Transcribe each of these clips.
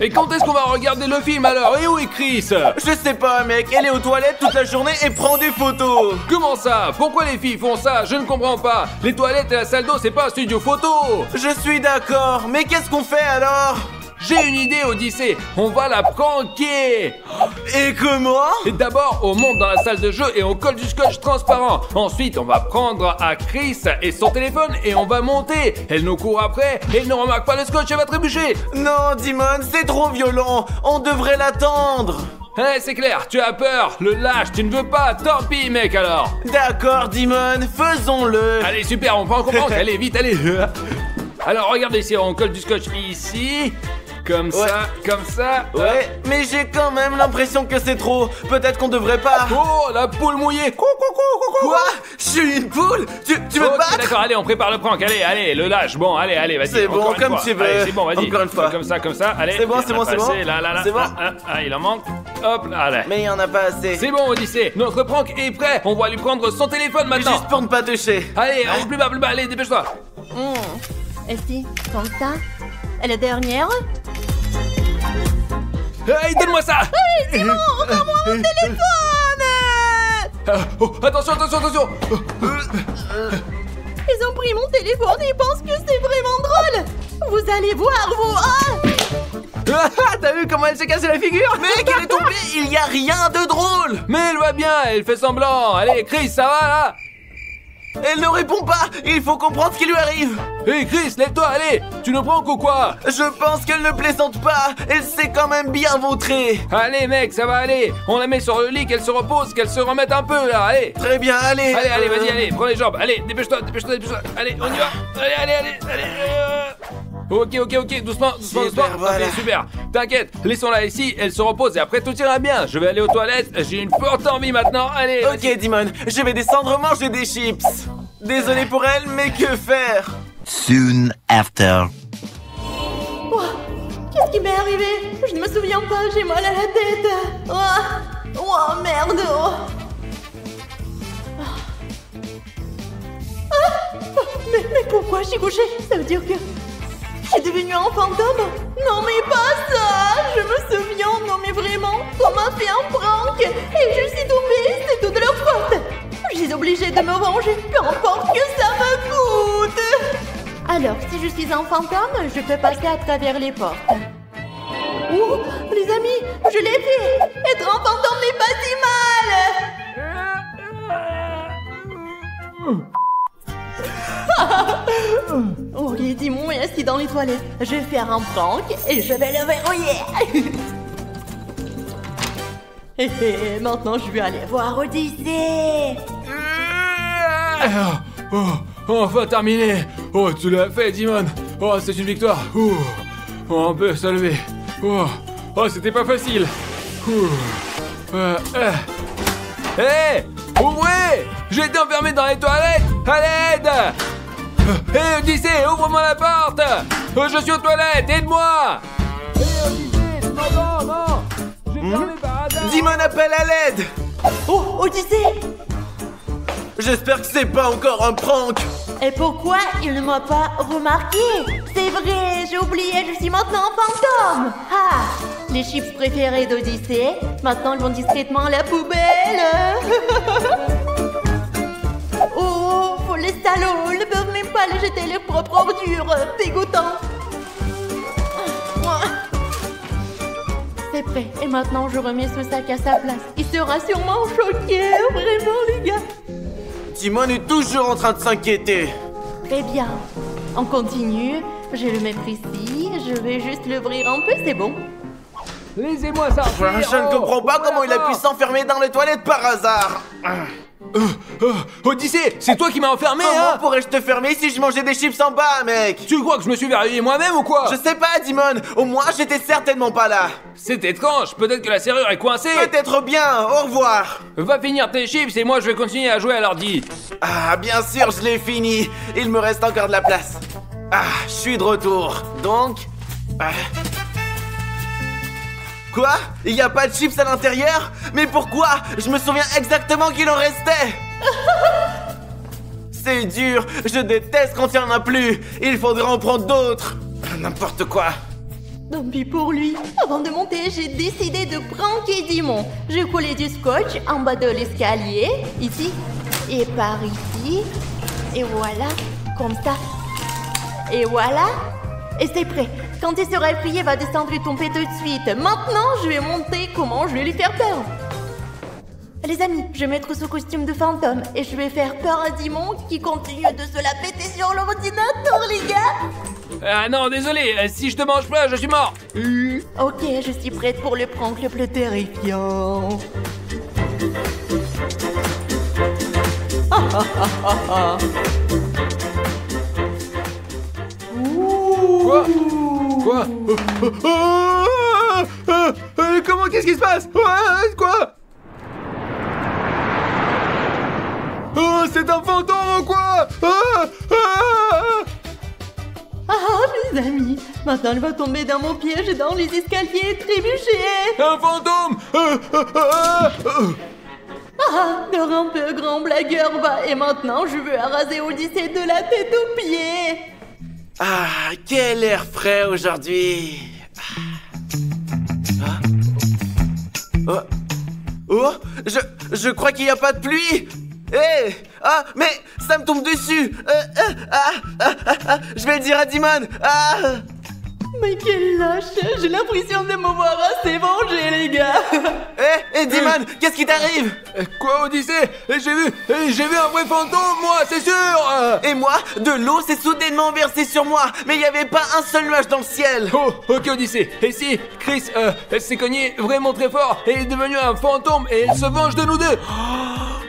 Et quand est-ce qu'on va regarder le film alors? Et où est Chris? Je sais pas, mec, elle est aux toilettes toute la journée et prend des photos. Comment ça? Pourquoi les filles font ça? Je ne comprends pas. Les toilettes et la salle d'eau, c'est pas un studio photo. Je suis d'accord, mais qu'est-ce qu'on fait alors? J'ai une idée, Odyssée. On va la pranker. Et comment? Et d'abord, on monte dans la salle de jeu et on colle du scotch transparent. Ensuite, on va prendre à Chris et son téléphone et on va monter. Elle nous court après et elle ne remarque pas le scotch, elle va trébucher. Non, Dimon, c'est trop violent. On devrait l'attendre. C'est clair, tu as peur. Le lâche, tu ne veux pas. Tant pis, mec, alors. D'accord, Dimon, faisons-le. Allez, super, on prend comprendre. Allez, vite, allez. Alors, regardez ici, on colle du scotch ici. Comme ça, comme ça. Ouais, mais j'ai quand même l'impression que c'est trop. Peut-être qu'on devrait pas. Oh, la poule mouillée. Quoi? Je suis une poule? Tu veux te battre? D'accord, allez, on prépare le prank. Allez, le lâche. Bon, allez, vas-y. C'est bon, encore une comme fois. tu veux. Allez, c'est bon, vas-y. Encore une fois. Comme ça. Allez. C'est bon, c'est bon. Là. C'est bon. Il en manque. Hop, là, allez. Mais il y en a pas assez. C'est bon, Odyssée. Notre prank est prêt. On va lui prendre son téléphone maintenant. Juste pour ne pas toucher. Allez, plus bas. Allez, dépêche-toi. Et si, comme ça? Et la dernière? Hey, donne-moi ça. Hey, Simon, rends-moi mon téléphone! Attention. Ils ont pris mon téléphone et ils pensent que c'est vraiment drôle! Vous allez voir, vous! T'as vu comment elle s'est cassé la figure? Mec, elle est tombée. Il y a rien de drôle. Mais elle va bien, elle fait semblant. Allez, Chris, ça va là? Elle ne répond pas. Il faut comprendre ce qui lui arrive. Hé Chris, lève-toi, allez. Tu ne prends ou quoi? Je pense qu'elle ne plaisante pas. Elle s'est quand même bien vautrée. Allez mec, ça va aller. On la met sur le lit, qu'elle se repose, qu'elle se remette un peu là, allez. Très bien, allez. Allez, vas-y, allez, prends les jambes. Allez, dépêche-toi. Allez, on y va. Allez. Ok, doucement. Voilà. Ok, super. T'inquiète, laissons-la ici, elle se repose et après tout ira bien. Je vais aller aux toilettes, j'ai une forte envie maintenant. Allez. Ok, Dimon, je vais descendre manger des chips. Désolé pour elle, mais que faire? Soon after. Oh, qu'est-ce qui m'est arrivé? Je ne me souviens pas, j'ai mal à la tête. Oh merde. Mais pourquoi je suis couchée? Ça veut dire que je suis devenue un fantôme? Non mais pas ça! Je me souviens, non mais vraiment, on m'a fait un prank et je suis tombée, c'est toute leur faute. Je suis obligée de me venger, peu importe que ça me coûte. Alors, si je suis un fantôme, je peux passer à travers les portes. Oh, les amis, je l'ai fait! Être un fantôme n'est pas si mal! Ok, Dimon est assis dans les toilettes. Je vais faire un prank et je vais le verrouiller. Et maintenant, je vais aller voir Odyssée. Enfin terminé. Oh, tu l'as fait, Dimon. Oh, c'est une victoire. On peut se lever. Oh, c'était pas facile. Hé, ouvrez! J'ai été enfermé dans les toilettes. À l'aide! Hé, Odyssée, ouvre-moi la porte. Je suis aux toilettes, aide-moi. Hé, Odyssée, non. J'ai fermé par hasard. Dimon appelle à l'aide. Oh, Odyssée! J'espère que c'est pas encore un prank. Et pourquoi il ne m'a pas remarqué? C'est vrai, j'ai oublié, je suis maintenant un fantôme. Ah, les chips préférés d'Odyssée, maintenant ils vont discrètement à la poubelle. Oh, les salauds, ils ne peuvent même pas les jeter leurs propres ordures, dégoûtant. C'est prêt, et maintenant je remets ce sac à sa place. Il sera sûrement choqué, vraiment les gars. Dimon est toujours en train de s'inquiéter. Très bien. On continue. Je le mettre ici. Je vais juste l'ouvrir un peu, c'est bon. Laissez-moi sortir. Je ne comprends pas comment il a pu s'enfermer dans les toilettes par hasard. Odyssée, c'est toi qui m'as enfermé, Comment hein? pourrais-je te fermer si je mangeais des chips en bas, mec? Tu crois que je me suis verrouillé moi-même ou quoi? Je sais pas, Dimon. Au moins, j'étais certainement pas là. C'est étrange, peut-être que la serrure est coincée. Peut-être bien. Au revoir. Va finir tes chips et moi je vais continuer à jouer à l'ordi. Ah, bien sûr, je l'ai fini. Il me reste encore de la place. Ah, je suis de retour. Donc... Quoi? Il y a pas de chips à l'intérieur? Mais pourquoi? Je me souviens exactement qu'il en restait. C'est dur. Je déteste quand il n'y en a plus. Il faudrait en prendre d'autres. N'importe quoi. Tant pis pour lui. Avant de monter, j'ai décidé de pranker Dimon. J'ai collé du scotch en bas de l'escalier, ici, et par ici. Et voilà, comme ça. Et voilà. Et c'est prêt. Quand il sera effrayé, il va descendre et tomber tout de suite. Maintenant, je vais montrer comment je vais lui faire peur. Les amis, je vais mettre ce costume de fantôme et je vais faire peur à Dimon qui continue de se la péter sur l'ordinateur, les gars. Ah non, désolé, si je te mange pas, je suis mort. Ok, je suis prête pour le prank le plus terrifiant. Quoi? Quoi? Comment? Qu'est-ce qui se passe? Quoi? Oh, c'est un fantôme ou quoi? Mes amis, maintenant il va tomber dans mon piège dans les escaliers et trébucher. Un fantôme! Dors un peu, grand blagueur, va. Et maintenant, je veux araser Odyssée de la tête aux pieds. Ah, quel air frais aujourd'hui. Oh, je crois qu'il n'y a pas de pluie. Hé! Mais ça me tombe dessus. Je vais le dire à Dimon. Mais quel lâche. J'ai l'impression de me voir assez vengé, les gars. Hé, Dimon, qu'est-ce qui t'arrive? Quoi, Odyssée? J'ai vu un vrai fantôme, moi, c'est sûr. Et moi, de l'eau s'est soudainement versée sur moi, mais il n'y avait pas un seul nuage dans le ciel. Oh, ok, Odyssée. Et si Chris s'est cogné vraiment très fort et est devenu un fantôme et elle se venge de nous deux?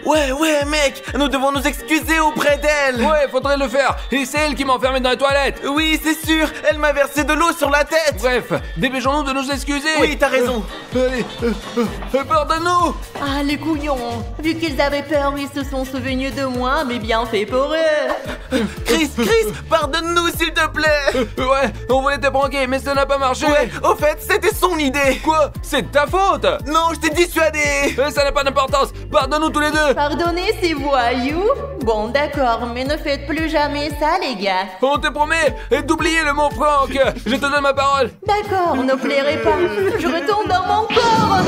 Ouais, mec, nous devons nous excuser auprès d'elle. Ouais, faudrait le faire. Et c'est elle qui m'a enfermé dans les toilettes. Oui, c'est sûr, elle m'a versé de l'eau sur la tête. Bref, dépêchons-nous de nous excuser. Oui, t'as raison. Allez, pardonne-nous. Les couillons. Vu qu'ils avaient peur, ils se sont souvenus de moi, mais bien fait pour eux. Chris, pardonne-nous s'il te plaît. Ouais, on voulait te pranker, mais ça n'a pas marché. Ouais, au fait, c'était son idée. Quoi? C'est de ta faute. Non, je t'ai dissuadé. Ça n'a pas d'importance. Pardonne-nous tous les deux. Pardonnez ces voyous? Bon, d'accord, mais ne faites plus jamais ça, les gars. On te promet d'oublier le mot prank. Je te donne ma parole. D'accord, ne plairez pas. Je retourne dans mon corps.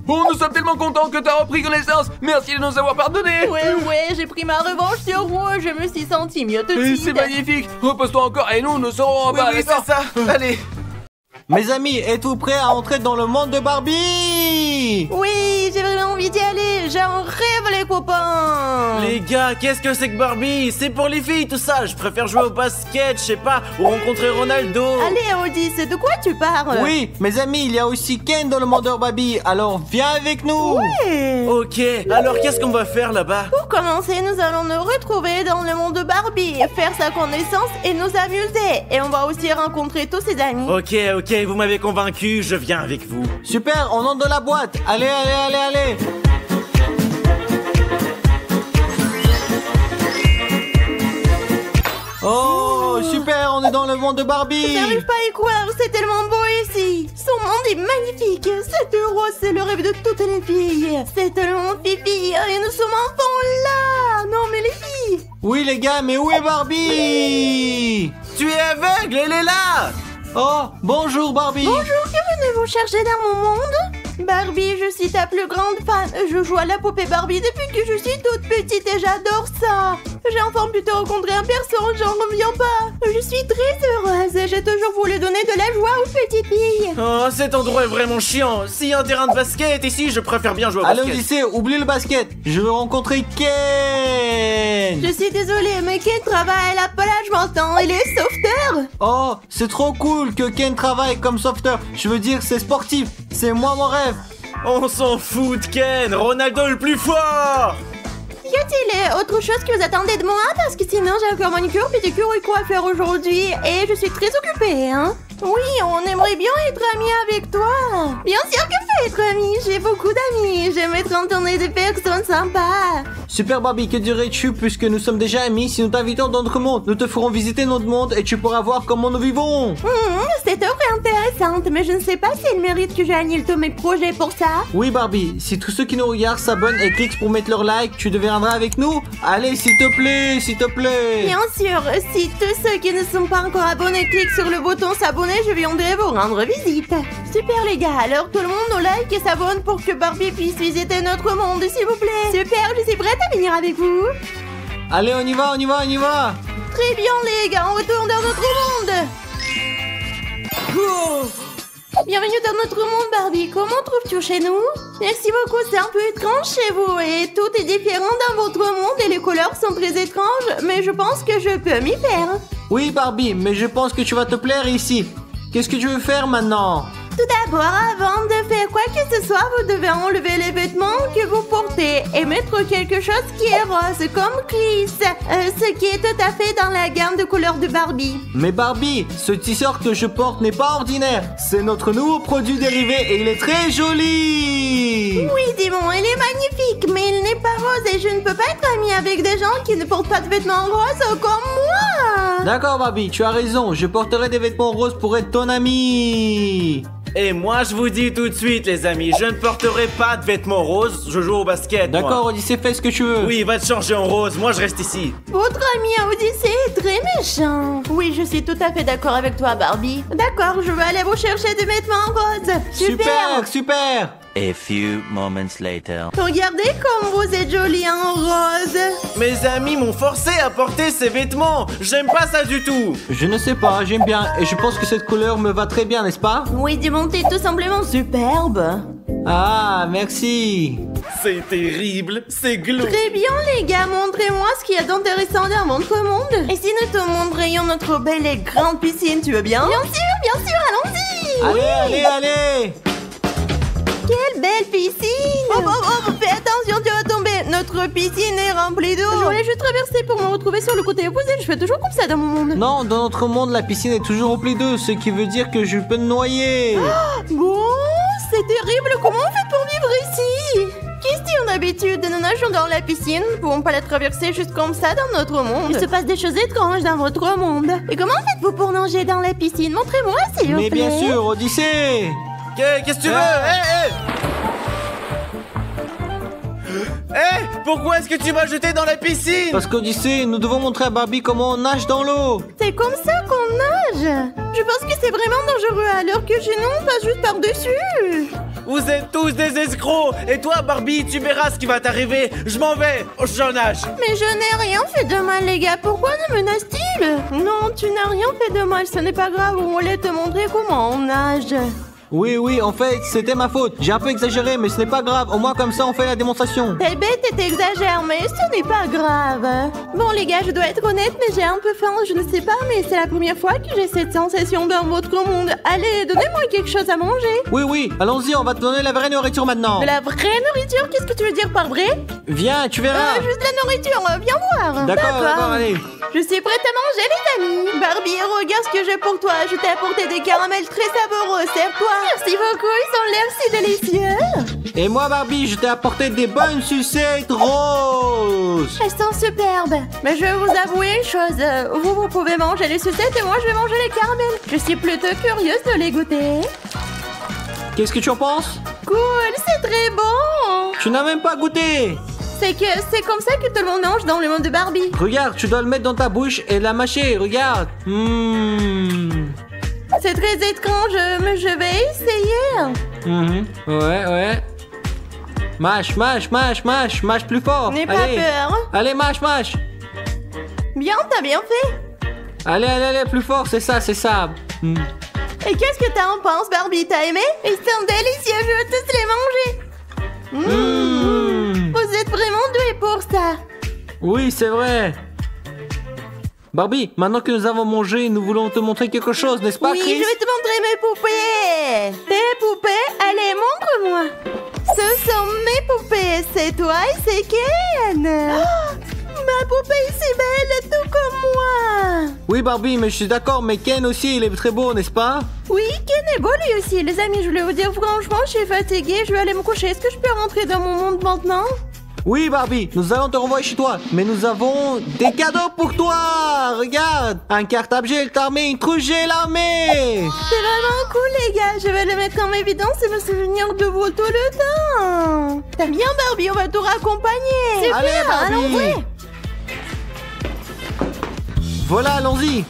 Oh, nous sommes tellement contents que t'as repris connaissance. Merci de nous avoir pardonnés. Ouais, j'ai pris ma revanche sur vous. Je me suis senti mieux tout de suite. C'est magnifique. Repose-toi encore et nous serons en bas. Oui, c'est ça. Allez. Mes amis, êtes-vous prêts à entrer dans le monde de Barbie? Oui, j'ai vraiment envie d'y aller. J'en rêve, les copains. Les gars, qu'est-ce que c'est que Barbie? C'est pour les filles tout ça. Je préfère jouer au basket, je sais pas, ou rencontrer Ronaldo. Allez, Odyssey, de quoi tu parles? Oui, mes amis, il y a aussi Ken dans le monde de Barbie. Alors viens avec nous. Ouais. Ok, alors qu'est-ce qu'on va faire là-bas? Pour commencer, nous allons nous retrouver dans le monde de Barbie, faire sa connaissance et nous amuser. Et on va aussi rencontrer tous ses amis. Ok, vous m'avez convaincu, je viens avec vous. Super, on entre dans la boîte. Allez. Oh, super, on est dans le monde de Barbie. J'arrive pas à y croire, c'est tellement beau ici. Son monde est magnifique. Cette rose, c'est le rêve de toutes les filles. C'est tellement fifi et nous sommes enfants là. Non mais les filles. Oui les gars, mais où est Barbie? Tu es aveugle, elle est là. Oh, bonjour Barbie. Bonjour, que venez-vous chercher dans mon monde? Barbie, je suis ta plus grande fan. Je joue à la poupée Barbie depuis que je suis toute petite et j'adore ça. J'ai enfin pu te rencontrer en personne, j'en reviens pas. Je suis très heureuse et j'ai toujours voulu donner de la joie aux petites filles. Oh, cet endroit est vraiment chiant. S'il y a un terrain de basket ici, je préfère bien jouer au basket. Allez Odyssée, oublie le basket. Je veux rencontrer Ken. Je suis désolée, mais Ken travaille à la plage maintenant. Il est sauveteur. Oh, c'est trop cool que Ken travaille comme sauveteur. Je veux dire, c'est sportif. C'est moi mon rêve. On s'en fout de Ken, Ronaldo le plus fort. Y a-t-il autre chose que vous attendez de moi? Parce que sinon j'ai encore manicure, pédicure et quoi faire aujourd'hui. Et je suis très occupée, hein. Oui, on aimerait bien être amis avec toi. Bien sûr que je veux être amie, j'ai beaucoup d'amis. J'aime être entourée de personnes sympas. Super Barbie, que dirais-tu puisque nous sommes déjà amis? Si nous t'invitons dans notre monde, nous te ferons visiter notre monde et tu pourras voir comment nous vivons. Cette offre est intéressante. mais je ne sais pas si elle mérite que j'annule tous mes projets pour ça. Oui Barbie, si tous ceux qui nous regardent s'abonnent et cliquent pour mettre leur like, tu deviendras avec nous. Allez, s'il te plaît, s'il te plaît. Bien sûr, si tous ceux qui ne sont pas encore abonnés cliquent sur le bouton s'abonner, je viendrai vous rendre visite. Super les gars, alors tout le monde nous like et s'abonne pour que Barbie puisse visiter notre monde, s'il vous plaît. Super, je suis prête à venir avec vous. Allez, on y va, on y va, on y va. Très bien les gars, on retourne dans notre monde. Bienvenue dans notre monde Barbie, comment trouves-tu chez nous? Merci beaucoup, c'est un peu étrange chez vous et tout est différent dans votre monde et les couleurs sont très étranges, mais je pense que je peux m'y faire. Oui Barbie, mais je pense que tu vas te plaire ici. Qu'est-ce que tu veux faire maintenant? Tout d'abord, avant de faire quoi que ce soit, vous devez enlever les vêtements que vous portez et mettre quelque chose qui est rose, comme Chris, ce qui est tout à fait dans la gamme de couleurs de Barbie. Mais Barbie, ce t-shirt que je porte n'est pas ordinaire. C'est notre nouveau produit dérivé et il est très joli. Oui, Dimon, il est magnifique, mais il n'est pas rose et je ne peux pas être amie avec des gens qui ne portent pas de vêtements roses comme moi. D'accord Barbie, tu as raison, je porterai des vêtements roses pour être ton amie. Et moi, je vous dis tout de suite, les amis, je ne porterai pas de vêtements roses, je joue au basket. moi. D'accord Odyssée, fais ce que tu veux. Oui, va te changer en rose, moi je reste ici. Votre ami Odyssée est très méchant. Oui, je suis tout à fait d'accord avec toi, Barbie. D'accord, je vais aller vous chercher des vêtements roses. Super, super. A few moments later. Regardez comme vous êtes jolie en rose. Mes amis m'ont forcé à porter ces vêtements, j'aime pas ça du tout. Je ne sais pas, j'aime bien et je pense que cette couleur me va très bien, n'est-ce pas? Oui, Dimon, t'es tout simplement superbe. Ah, merci. C'est terrible, c'est glauque. Très bien, les gars, montrez-moi ce qu'il y a d'intéressant dans votre monde. Et si nous te montrions notre belle et grande piscine, tu veux bien? Bien sûr, allons-y. Allez, allez, allez. Quelle belle piscine. Oh, fais attention, tu vas tomber. Notre piscine est remplie d'eau. Je voulais juste traverser pour me retrouver sur le côté opposé. Je fais toujours comme ça dans mon monde. Non, dans notre monde, la piscine est toujours remplie d'eau, ce qui veut dire que je peux me noyer. Bon, c'est terrible. Comment on fait pour vivre ici? Question d'habitude, nous nageons dans la piscine. Nous ne pouvons pas la traverser juste comme ça dans notre monde. Il se passe des choses étranges dans votre monde. Et comment faites-vous pour nager dans la piscine? Montrez-moi, s'il vous plaît. Mais bien sûr, Odyssée. Qu'est-ce que tu veux? Pourquoi est-ce que tu m'as jeté dans la piscine? Parce qu'Odyssée, nous devons montrer à Barbie comment on nage dans l'eau. C'est comme ça qu'on nage. Je pense que c'est vraiment dangereux alors que chez nous on passe juste par-dessus. Vous êtes tous des escrocs. Et toi, Barbie, tu verras ce qui va t'arriver. Je m'en vais, je nage. Mais je n'ai rien fait de mal, les gars. Pourquoi nous menace-t-il? Non, tu n'as rien fait de mal. Ce n'est pas grave. On voulait te montrer comment on nage. Oui, en fait, c'était ma faute. J'ai un peu exagéré, mais ce n'est pas grave. Au moins, comme ça, on fait la démonstration. T'es bête et t'exagères, mais ce n'est pas grave. Bon, les gars, je dois être honnête, mais j'ai un peu faim. Je ne sais pas, mais c'est la première fois que j'ai cette sensation dans votre monde. Allez, donnez-moi quelque chose à manger. Oui, allons-y, on va te donner la vraie nourriture maintenant. De la vraie nourriture? Qu'est-ce que tu veux dire par vrai? Viens, tu verras. Juste la nourriture, viens voir. D'accord, allez. Je suis prête à manger, les amis. Barbie, regarde ce que j'ai pour toi. Je t'ai apporté des caramels très savoureux. Serre-toi. Merci beaucoup, ils ont l'air si délicieux. Et moi, Barbie, je t'ai apporté des bonnes sucettes roses. Elles sont superbes. Mais je vais vous avouer une chose. Vous pouvez manger les sucettes et moi, je vais manger les caramels. Je suis plutôt curieuse de les goûter. Qu'est-ce que tu en penses? Cool, c'est très bon. Tu n'as même pas goûté. C'est comme ça que tout le monde mange dans le monde de Barbie. Regarde, tu dois le mettre dans ta bouche et la mâcher, regarde. C'est très étrange, mais je vais essayer. Ouais. Mâche plus fort. N'aie pas peur. Allez, mâche. Bien, t'as bien fait. Allez, plus fort, c'est ça. Et qu'est-ce que t'en penses, Barbie? T'as aimé? Ils sont délicieux, je veux tous les manger. Vous êtes vraiment doués pour ça. Oui, c'est vrai. Barbie, maintenant que nous avons mangé, nous voulons te montrer quelque chose, n'est-ce pas, Oui, Chris? je vais te montrer mes poupées. Tes poupées? Allez, montre-moi. Ce sont mes poupées. C'est toi et c'est Ken. Ma poupée est si belle, tout comme moi. Oui, Barbie, mais je suis d'accord, mais Ken aussi, il est très beau, n'est-ce pas? Oui, Ken est beau lui aussi. Les amis, je voulais vous dire franchement, je suis fatiguée, je vais aller me coucher. Est-ce que je peux rentrer dans mon monde maintenant? Oui, Barbie, nous allons te renvoyer chez toi. Mais nous avons des cadeaux pour toi. Regarde, un cartable gel t'armé, une trousse gel armée. C'est vraiment cool, les gars. Je vais le mettre en évidence et me souvenir de vous tout le temps. T'as bien, Barbie, on va te raccompagner. C'est Allez, bien, Barbie. allons-y. Voilà, allons-y.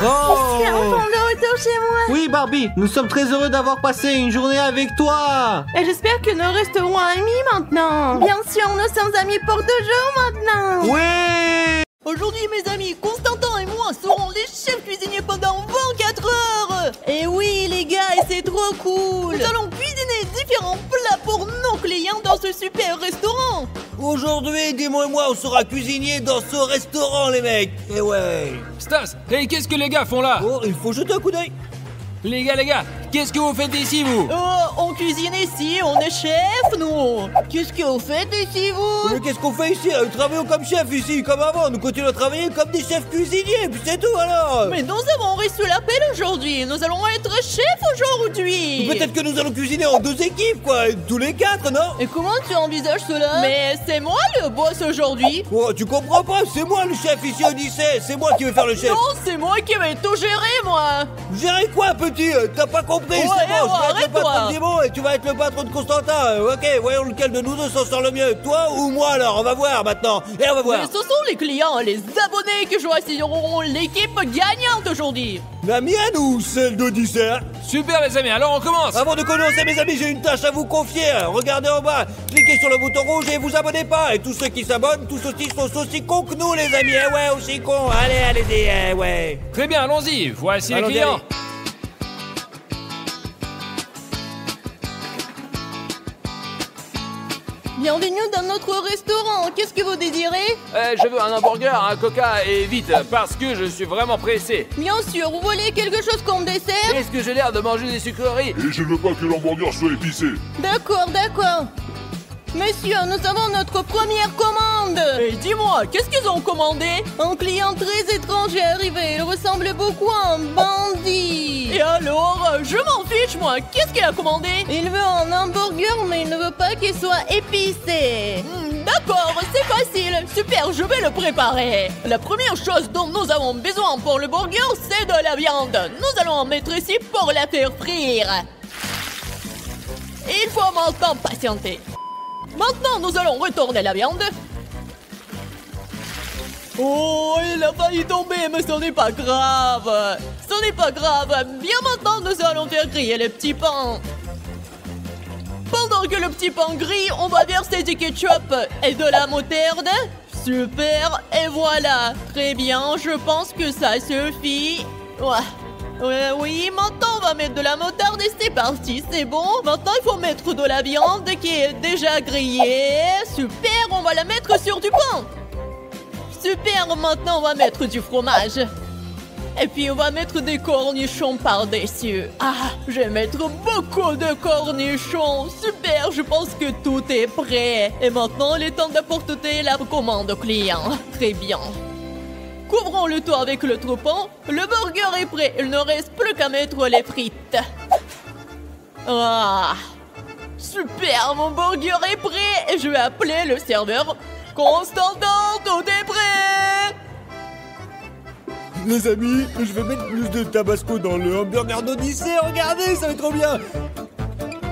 Oh! C'est enfin de retour chez moi. Oui, Barbie, nous sommes très heureux d'avoir passé une journée avec toi. Et j'espère que nous resterons amis maintenant. Bien sûr, nous sommes amis pour toujours maintenant. Oui! Aujourd'hui, mes amis, Constantin et moi serons les chefs cuisiniers pendant 24 heures. Et oui, les gars, et c'est trop cool. Nous allons cuisiner différents plats pour nos clients dans ce super restaurant. Aujourd'hui, dis-moi et moi, on sera cuisinier dans ce restaurant, les mecs. Et ouais. Stas, et qu'est-ce que les gars font là? Oh, il faut jeter un coup d'œil. Les gars, qu'est-ce que vous faites ici, vous? Oh, on cuisine ici, on est chef, nous. Qu'est-ce que vous faites ici, vous? Mais qu'est-ce qu'on fait ici? Nous travaillons comme chef ici, comme avant. Nous continuons à travailler comme des chefs cuisiniers, puis c'est tout alors. Mais nous avons reçu l'appel aujourd'hui. Nous allons être chefs aujourd'hui. Peut-être que nous allons cuisiner en 2 équipes, quoi. Tous les 4, non? Et comment tu envisages cela? Mais c'est moi le boss aujourd'hui. Oh, tu comprends pas? C'est moi le chef ici, Odyssée. C'est moi qui vais faire le chef. Non, c'est moi qui vais tout gérer, moi. Gérer quoi, petit? T'as pas compris? Ouais, c'est bon, je vais être le arrête-toi. patron de Dimon et tu vas être le patron de Constantin. Ok, voyons lequel de nous deux s'en sort le mieux. Toi ou moi alors? On va voir maintenant. Et on va voir. Mais ce sont les clients, les abonnés qui choisiront l'équipe gagnante aujourd'hui. La mienne ou celle d'Odyssée? Super les amis, alors on commence. Avant de commencer, mes amis, j'ai une tâche à vous confier. Regardez en bas, cliquez sur le bouton rouge et vous abonnez pas. Et tous ceux qui s'abonnent, tous aussi sont aussi cons que nous, les amis. Eh ouais, aussi cons. Allez, allez-y, eh ouais. Très bien, allons-y, voici Allons-y, les clients. allez. Bienvenue dans notre restaurant. Qu'est-ce que vous désirez? Je veux un hamburger, un coca et vite, parce que je suis vraiment pressé. Bien sûr, vous voulez quelque chose comme dessert? Est-ce que j'ai l'air de manger des sucreries? Et je ne veux pas que l'hamburger soit épicé. D'accord, d'accord. Monsieur, nous avons notre première commande. Et dis-moi, qu'est-ce qu'ils ont commandé? Un client très étrange est arrivé. Il ressemble beaucoup à un bandit. Et alors, je m'en fiche, moi. Qu'est-ce qu'il a commandé? Il veut un hamburger, mais il ne veut pas qu'il soit épicé. D'accord, c'est facile. Super, je vais le préparer. La première chose dont nous avons besoin pour le burger, c'est de la viande. Nous allons en mettre ici pour la faire frire. Il faut maintenant patienter. Maintenant, nous allons retourner la viande. Oh, il a failli tomber, mais ce n'est pas grave. Ce n'est pas grave. Bien maintenant, nous allons faire griller le petit pain. Pendant que le petit pain grille, on va verser du ketchup et de la moutarde. Super, et voilà. Très bien, je pense que ça suffit. Oui, maintenant on va mettre de la moutarde et c'est parti, c'est bon. Maintenant il faut mettre de la viande qui est déjà grillée. Super, on va la mettre sur du pain. Super, maintenant on va mettre du fromage. Et puis on va mettre des cornichons par-dessus. Ah, je vais mettre beaucoup de cornichons. Super, je pense que tout est prêt. Et maintenant il est temps d'apporter la commande au client. Très bien. Couvrons le tout avec le troupon. Le burger est prêt. Il ne reste plus qu'à mettre les frites. Ah, super, mon burger est prêt. Et je vais appeler le serveur. Constantin, tout est prêt. Les amis, je vais mettre plus de tabasco dans le hamburger d'Odyssée. Regardez, ça va être trop bien.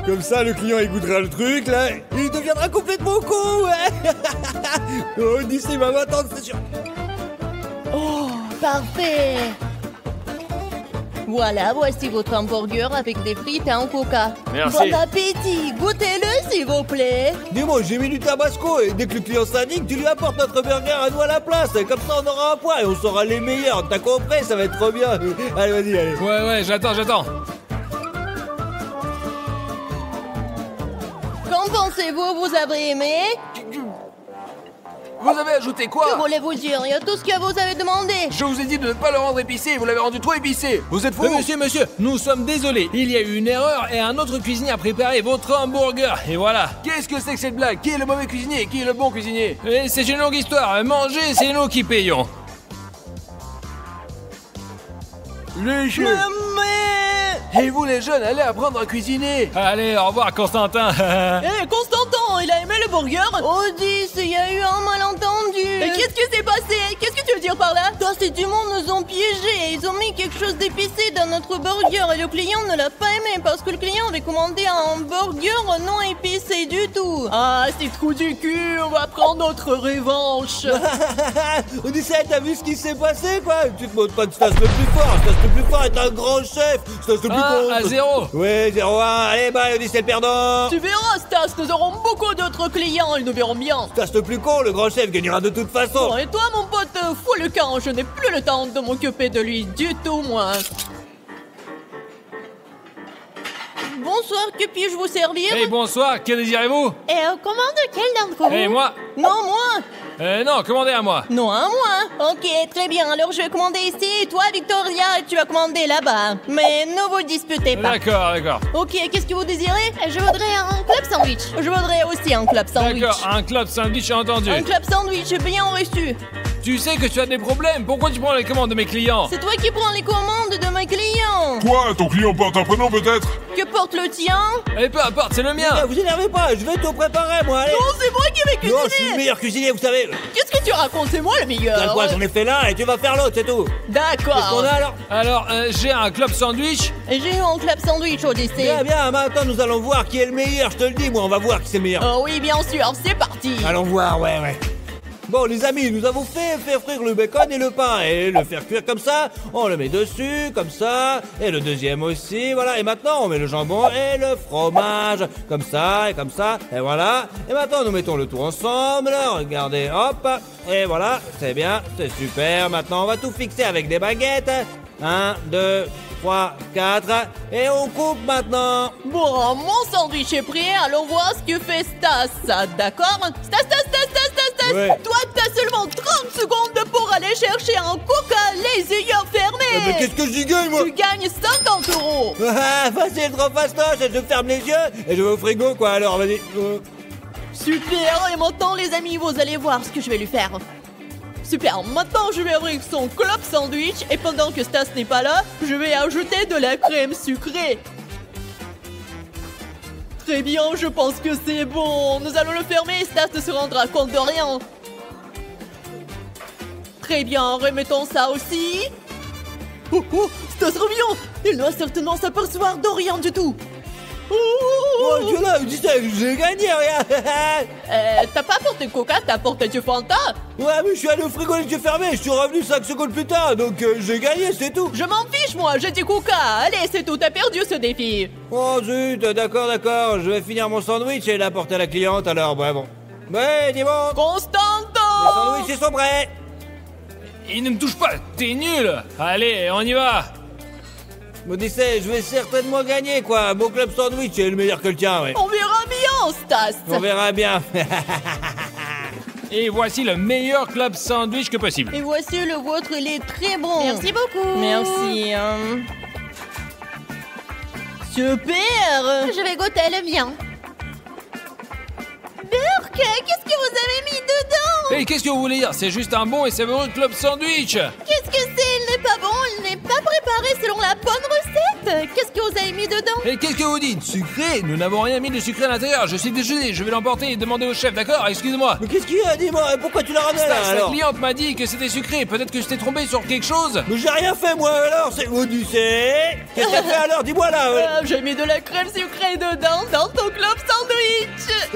Comme ça, le client il goûtera le truc, là. Il deviendra complètement con. Odyssée va m'attendre, c'est sûr. Oh, parfait. Voilà, voici votre hamburger avec des frites et un coca. Merci. Bon appétit. Goûtez-le, s'il vous plaît. Dis-moi, j'ai mis du tabasco et dès que le client s'indigne, tu lui apportes notre burger à nous à la place. Comme ça, on aura un point et on sera les meilleurs. T'as compris? Ça va être trop bien. Allez, vas-y, allez. Ouais, j'attends. Qu'en pensez-vous? Vous avez aimé? Vous avez ajouté Que quoi? voulez-vous dire? Il y a tout ce que vous avez demandé. Je vous ai dit de ne pas le rendre épicé, vous l'avez rendu trop épicé. Vous êtes fou? Monsieur, nous sommes désolés. Il y a eu une erreur et un autre cuisinier a préparé votre hamburger. Et voilà. Qu'est-ce que c'est que cette blague? Qui est le mauvais cuisinier et qui est le bon cuisinier? Et c'est une longue histoire. Manger, c'est nous qui payons. Les jeux. Et vous les jeunes, allez apprendre à cuisiner. Allez, au revoir, Constantin. Hé, Constantin, il a aimé le burger? Odysse, il y a eu un malentendu. Et qu'est-ce qui s'est passé? Qu'est-ce que tu veux dire par là? Stas et du monde nous ont piégés. Ils ont mis quelque chose d'épicé dans notre burger et le client ne l'a pas aimé parce que le client avait commandé un burger non épicé du tout. Ah, c'est trou du cul, on va prendre notre revanche. Odyssée, t'as vu ce qui s'est passé, quoi? Tu te moques pas de Stas le plus fort. Stas le plus fort est un grand chef. Stas le plus 1-0. Ouais, 0-1. Allez, bye, Odyssée le perdant. Tu verras, Stas, nous aurons beaucoup d'autres clients, ils nous verront bien. Stas le plus con, le grand chef gagnera de toute façon. Bon, et toi, mon pote, fous le camp, je n'ai plus le temps de m'occuper de lui du tout, moi. Bonsoir, que puis-je vous servir? Hey, bonsoir, que désirez-vous? Commande quel d'entre vous? Et moi? Non, moi. Non, commandez à moi. Non, à moi. Ok, très bien, alors je vais commander ici, et toi, Victoria, tu vas commander là-bas. Mais ne vous disputez pas. D'accord. Ok, qu'est-ce que vous désirez? Je voudrais un club sandwich. Je voudrais aussi un club sandwich. D'accord, un club sandwich, j'ai entendu. Un club sandwich, bien reçu. Tu sais que tu as des problèmes, pourquoi tu prends les commandes de mes clients? C'est toi qui prends les commandes de mes clients. Quoi? Ton client porte un prénom peut-être? Que porte le tien? Eh, peu importe, c'est le mien. Vous énervez pas, je vais tout préparer, moi, allez. Non, c'est moi qui vais cuisiner. Non, je suis le meilleur cuisinier, vous savez. Qu'est-ce que tu racontes? C'est moi le meilleur. T'as quoi? J'en ai fait l'un et tu vas faire l'autre, c'est tout. Qu'est-ce qu'on D'accord. a alors? Alors, j'ai un club sandwich. J'ai eu un club sandwich, Odyssée. Bien, maintenant nous allons voir qui est le meilleur, je te le dis, moi, on va voir qui c'est le meilleur. Oh oui, bien sûr, c'est parti. Allons voir, ouais. Bon, les amis, nous avons fait faire frire le bacon et le pain. Et le faire cuire comme ça, on le met dessus, comme ça. Et le deuxième aussi, voilà. Et maintenant, on met le jambon et le fromage. Comme ça, et comme ça, et voilà. Et maintenant, nous mettons le tout ensemble. Regardez, hop. Et voilà, c'est bien, c'est super. Maintenant, on va tout fixer avec des baguettes. 1, 2, 3, 4. Et on coupe maintenant. Bon, mon sandwich est prêt, allons voir ce que fait Stas. D'accord? Stas. Ouais. Toi, t'as seulement 30 secondes pour aller chercher un Coca, les yeux fermés. Mais qu'est-ce que j'y gagne, moi? Tu gagnes 50 €. Ah, facile, trop fastoche. Je ferme les yeux et je vais au frigo, quoi. Alors, vas-y. Super, et maintenant les amis, vous allez voir ce que je vais lui faire. Super, maintenant je vais ouvrir son club sandwich et pendant que Stas n'est pas là, je vais ajouter de la crème sucrée. Très bien, je pense que c'est bon. Nous allons le fermer et Stas ne se rendra compte de rien. Très bien, remettons ça aussi. Oh, Stas revient. Il doit certainement s'apercevoir de rien du tout. Oh, Dieu là, dis ça, j'ai gagné, regarde. T'as pas apporté Coca, t'as apporté du Fanta. Ouais, mais je suis allé au frigo les yeux fermés, je suis revenu 5 secondes plus tard, donc j'ai gagné, c'est tout. Je m'en fiche, moi, j'ai du Coca. Allez, c'est tout, t'as perdu ce défi. Oh zut, d'accord, je vais finir mon sandwich et l'apporter à la cliente, alors, ouais, bon. Ouais, dis bon. Les Constantin. sandwichs, ils sont prêts. Il ne me touche pas, t'es nul. Allez, on y va. Odyssée, je vais certainement gagner, quoi. Mon club sandwich est le meilleur que le tien, ouais. On verra bien, Stas. On verra bien. Et voici le meilleur club sandwich que possible. Et voici le vôtre, il est très bon. Merci beaucoup. Merci. Super. Je vais goûter le mien. Burk, qu'est-ce que vous avez mis dedans? Et qu'est-ce que vous voulez dire? C'est juste un bon et savoureux club sandwich. Qu'est-ce que c'est? Il n'est pas bon, il n'est pas préparé selon la bonne recette. Qu'est-ce que vous avez mis dedans? Et qu'est-ce que vous dites? Sucré? Nous n'avons rien mis de sucré à l'intérieur. Je suis désolé, je vais l'emporter et demander au chef, d'accord? Excusez-moi. Mais qu'est-ce qu'il y a, dis-moi, pourquoi tu l'as ramené là, La alors? cliente m'a dit que c'était sucré. Peut-être que je t'ai trompé sur quelque chose. Mais j'ai rien fait, moi, alors, c'est Odyssée. Qu'est-ce que t'as fait alors? Dis-moi là. J'ai mis de la crème sucrée dedans dans ton club sandwich.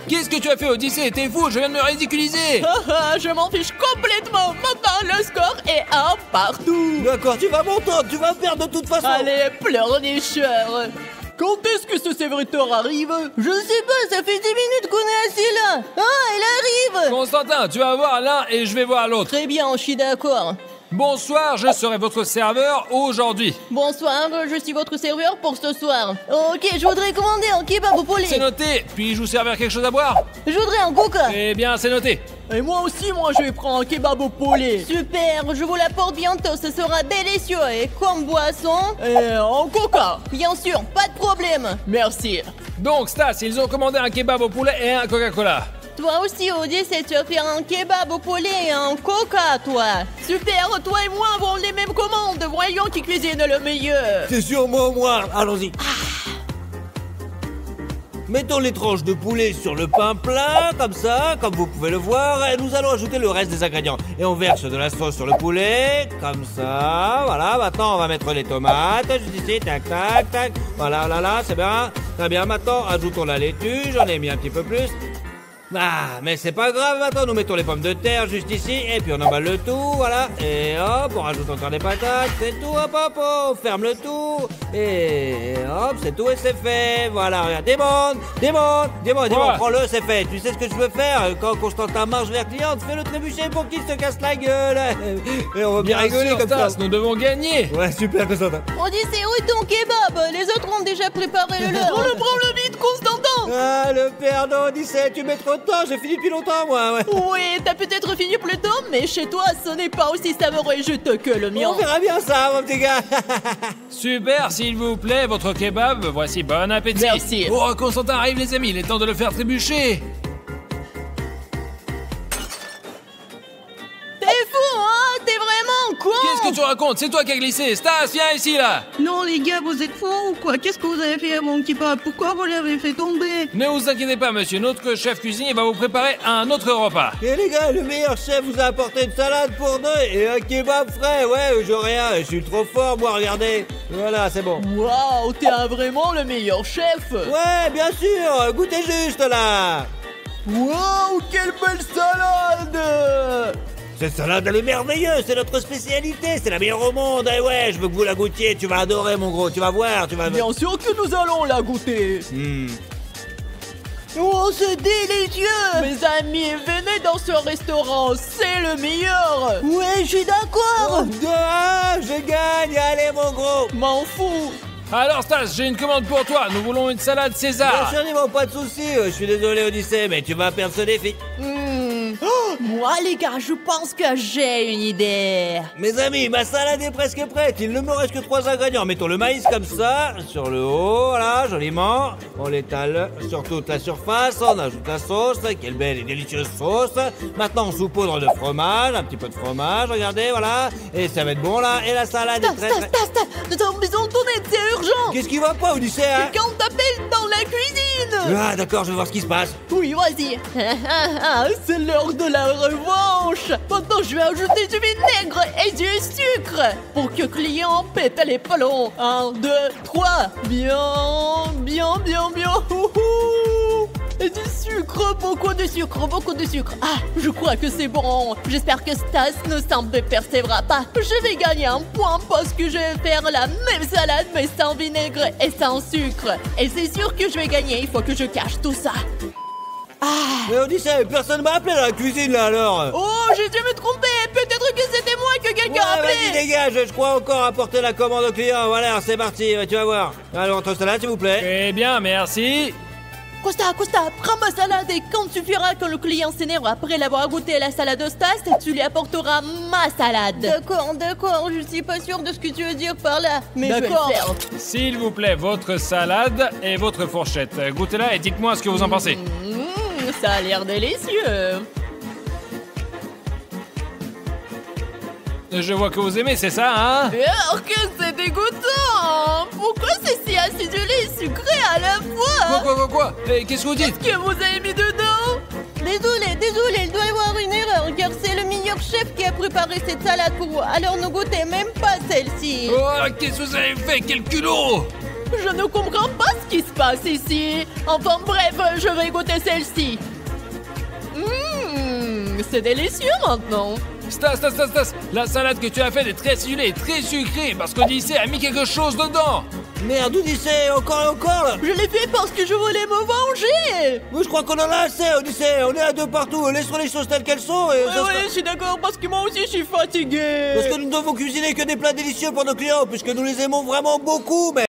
Qu'est-ce que tu as fait, Odyssée? T'es fou, je viens de me ridiculiser. Je m'en fiche complètement. Maintenant, le score est 1 partout. D'accord, tu vas m'entendre, tu vas perdre de toute façon. Allez, pleurnicheur. Quand est-ce que ce serviteur arrive? Je sais pas, ça fait 10 minutes qu'on est assis là. Ah, il arrive. Constantin, tu vas voir l'un et je vais voir l'autre. Très bien, je suis d'accord. Bonsoir, je serai votre serveur aujourd'hui. Bonsoir, je suis votre serveur pour ce soir. Ok, je voudrais commander un kebab au poulet. C'est noté. Puis-je vous servir quelque chose à boire? Je voudrais un Coca. Eh bien, c'est noté. Et moi aussi, je vais prendre un kebab au poulet. Super, je vous l'apporte bientôt, ce sera délicieux. Et comme boisson, un Coca. Bien sûr, pas de problème. Merci. Donc, Stas, ils ont commandé un kebab au poulet et un Coca-Cola. Toi aussi, Odyssée, tu as fait un kebab au poulet et un coca, toi. Super, toi et moi avons les mêmes commandes. Voyons qui cuisine le meilleur. C'est sûrement moi. Allons-y. Mettons les tranches de poulet sur le pain plat, comme ça, comme vous pouvez le voir, et nous allons ajouter le reste des ingrédients. Et on verse de la sauce sur le poulet, comme ça, voilà. Maintenant, on va mettre les tomates, juste ici, tac, tac, tac. Voilà, là, c'est bien. Très bien, maintenant, ajoutons la laitue, j'en ai mis un petit peu plus. Ah, mais c'est pas grave, maintenant nous mettons les pommes de terre juste ici, et puis on emballe le tout, voilà, et hop, on rajoute encore des patates, c'est tout, hop, on ferme le tout, et hop, c'est tout et c'est fait, voilà, regarde, démonte, prends-le, c'est fait, tu sais ce que je veux faire, quand Constantin marche vers cliente, fais le trébucher pour qu'il se casse la gueule, et on va bien rigoler sûr, comme ça. Stas, nous devons gagner. Ouais, super, Constantin. Odyssée, où est ton kebab? Les autres ont déjà préparé le leur. On le prend le vite, Constantin. Ah, le père d'Odyssée, tu mets trop de temps, j'ai fini depuis longtemps, moi, ouais. Oui, t'as peut-être fini plus tôt, mais chez toi, ce n'est pas aussi savoureux et juteux que le mien. On verra bien ça, mon petit gars. Super, s'il vous plaît, votre kebab. Voici, bon appétit. Merci. Oh, Constantin arrive, les amis, il est temps de le faire trébucher. T'es fou, hein? T'es vraiment con. Qu'est-ce que tu racontes? C'est toi qui as glissé. Stas, viens ici, là. Non les gars, vous êtes fous ou quoi? Qu'est-ce que vous avez fait à mon kebab? Pourquoi vous l'avez fait tomber? Ne vous inquiétez pas, monsieur. Notre chef cuisinier va vous préparer un autre repas. Et les gars, le meilleur chef vous a apporté une salade pour deux et un kebab frais. Ouais, j'ai rien, je suis trop fort, moi, regardez. Voilà, c'est bon. Waouh, t'es vraiment le meilleur chef. Ouais, bien sûr, goûtez juste, là. Waouh, quelle belle salade. Cette salade, elle est merveilleuse, c'est notre spécialité, c'est la meilleure au monde. Et ouais, je veux que vous la goûtiez, tu vas adorer, mon gros, tu vas voir, tu vas... Bien sûr que nous allons la goûter. Oh, c'est délicieux. Mes amis, venez dans ce restaurant, c'est le meilleur. Ouais, je suis d'accord. 2-1, je gagne, allez, mon gros. M'en fous. Alors, Stas, j'ai une commande pour toi. Nous voulons une salade Bien César. sûr, Nemo, pas de soucis, je suis désolé, Odyssée, mais tu vas perdre ce défi. Oh, moi, les gars, je pense que j'ai une idée. Mes amis, ma salade est presque prête. Il ne me reste que 3 ingrédients. Mettons le maïs comme ça, sur le haut, voilà, joliment. On l'étale sur toute la surface. On ajoute la sauce. Quelle belle et délicieuse sauce. Maintenant, on saupoudre de fromage, un petit peu de fromage, regardez, voilà. Et ça va être bon, là. Et la salade est très... Stas, nous avons besoin de ton aide, c'est urgent. Qu'est-ce qui va pas, Odyssée, hein? Quelqu'un t'appelle dans la cuisine. Ah, d'accord, je vais voir ce qui se passe. Oui, vas-y. C'est l'heure de la revanche. Maintenant, je vais ajouter du vinaigre et du sucre pour que le client pète les plombs. 1, 2, 3. Bien. Et du sucre, beaucoup de sucre. Ah, je crois que c'est bon. J'espère que Stas ne s'en persévérera pas. Je vais gagner un point parce que je vais faire la même salade mais sans vinaigre et sans sucre. Et c'est sûr que je vais gagner, il faut que je cache tout ça. Mais Odyssée, personne m'a appelé dans la cuisine, là, alors. Oh, j'ai dû me tromper. Peut-être que c'était moi que quelqu'un a appelé. Vas-y, dégage, je crois encore apporter la commande au client. Voilà, c'est parti, tu vas voir. Alors, entre salade, s'il vous plaît. Très bien, merci. Costa, prends ma salade et quand tu verras que le client s'énerve après l'avoir goûté la salade de Stas, tu lui apporteras ma salade. D'accord, je suis pas sûre de ce que tu veux dire par là. Mais d'accord. S'il vous plaît, votre salade et votre fourchette. Goûtez-la et dites-moi ce que vous en pensez. Ça a l'air délicieux. Je vois que vous aimez, c'est ça, hein? Alors que c'est dégoûtant. Pourquoi c'est si acidulé et sucré à la fois? Quoi? Qu'est-ce que vous dites? Qu'est-ce que vous avez mis dedans? Désolé, il doit y avoir une erreur, car c'est le meilleur chef qui a préparé cette salade pour vous. Alors ne goûtez même pas celle-ci. Oh, qu'est-ce que vous avez fait? Quel culot! Je ne comprends pas ce qui se passe ici. Enfin bref, je vais goûter celle-ci. C'est délicieux maintenant. Stas, la salade que tu as faite est très acidulée et très sucrée parce qu'Odyssée a mis quelque chose dedans. Merde, Odyssée, encore et encore là. Je l'ai fait parce que je voulais me venger. Mais je crois qu'on en a assez, Odyssée. On est à deux partout. Laissons les choses telles qu'elles sont. Et je suis d'accord parce que moi aussi je suis fatigué. Parce que nous ne devons cuisiner que des plats délicieux pour nos clients puisque nous les aimons vraiment beaucoup, mais...